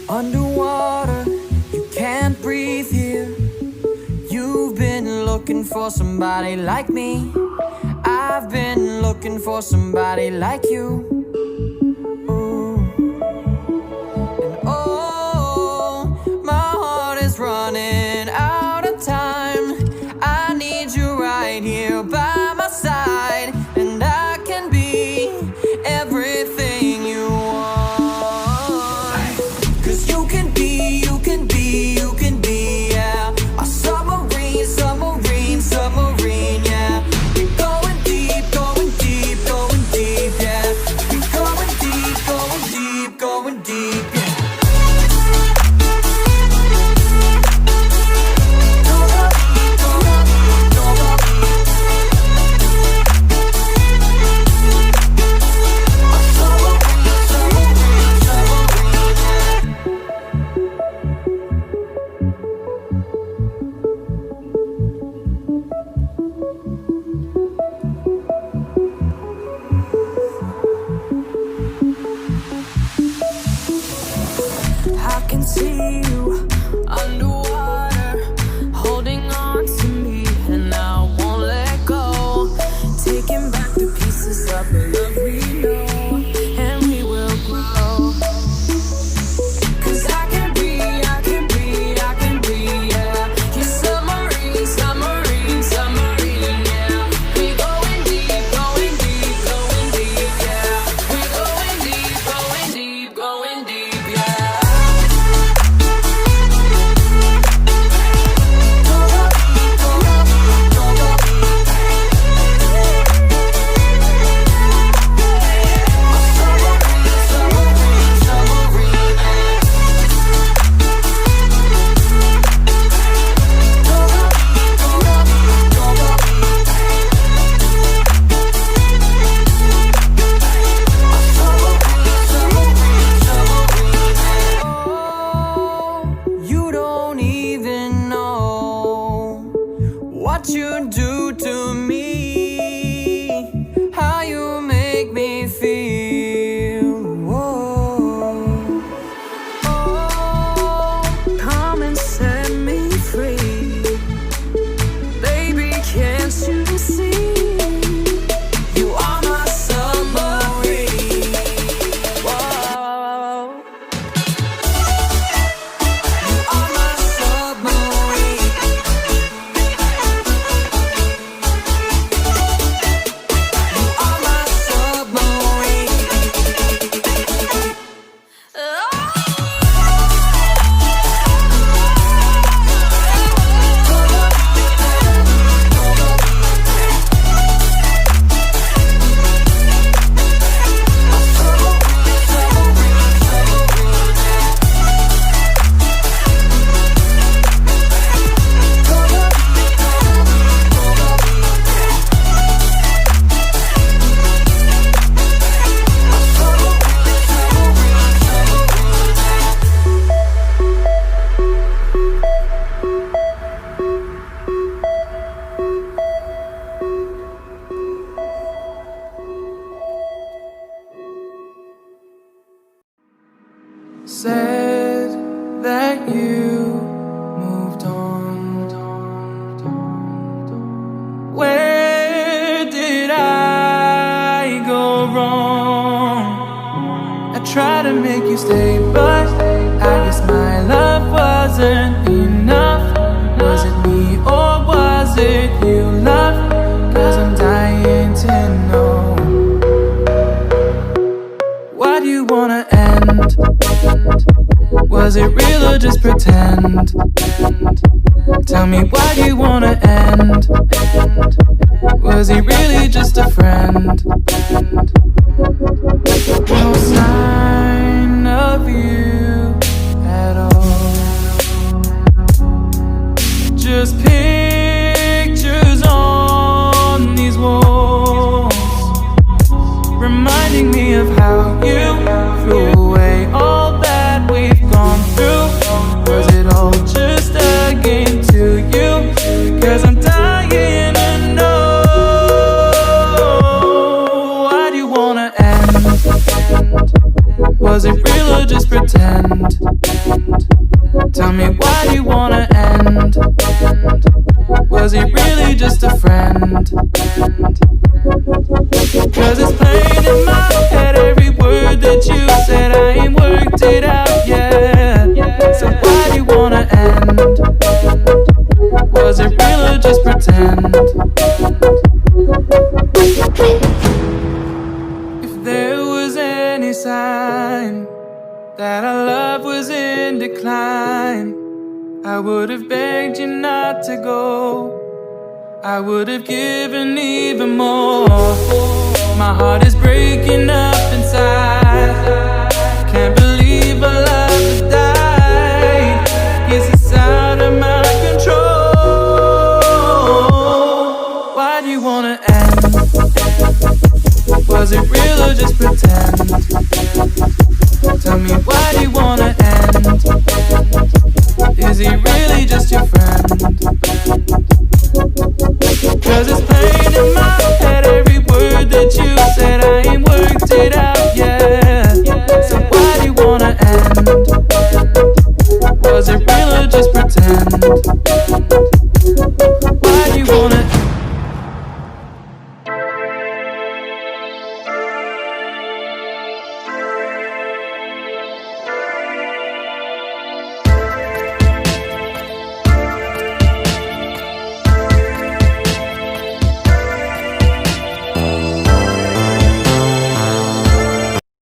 Underwater, you can't breathe here. You've been looking for somebody like me. I've been looking for somebody like you. Ooh. And oh, my heart is running out of time. I need you right here by my side, and I can be everything you want. 'Cause you can be, you can be, you can be, yeah, a submarine, submarine, submarine, yeah. We're going deep, going deep, going deep, yeah. We're going deep, going deep, going deep, yeah. I can see you underwater, holding on to me, and I won't let go. Taking back the pieces of the love we know, and we will grow. 'Cause I can be, I can be, I can be, yeah. You're submarine, submarine, submarine, yeah. We going deep, going deep, going deep, yeah. We going deep, going deep, going deep, yeah. You don't even know what you do to me, how you make me feel. Whoa. Oh, come and set me free, baby, can't you see? You are my submarine. Whoa. You are my submarine. You are my submarine. Said that you moved on. Where did I go wrong? I tried to make you stay, but I guess my love wasn't enough. Was it me or was it you, love? 'Cause I'm dying to know. Why do you wanna end? Was it real or just pretend? Tell me, why do you wanna end? Was he really just a friend? No sign of you at all. Just pictures on these walls, reminding me of how you threw away all that we've gone through. Was it all just a game to you? 'Cause I'm dying to know. Why do you wanna end? Was end? Tell me, why do you wanna end? Was he really just a friend? Cause it's plain in my head, every word that you said, I ain't worked it out yet. So why do you wanna end? Was it real or just pretend? If there was any sign that our love was in decline, I would have begged you not to go. I would have given even more. My heart is breaking up inside. Can't believe our love has died. Guess it's out of my control. Why do you wanna end? Was it real or just pretend? Tell me, why do you wanna end? Is he really just your friend? Cause it's plain in my head, every word that you said, I ain't worked it out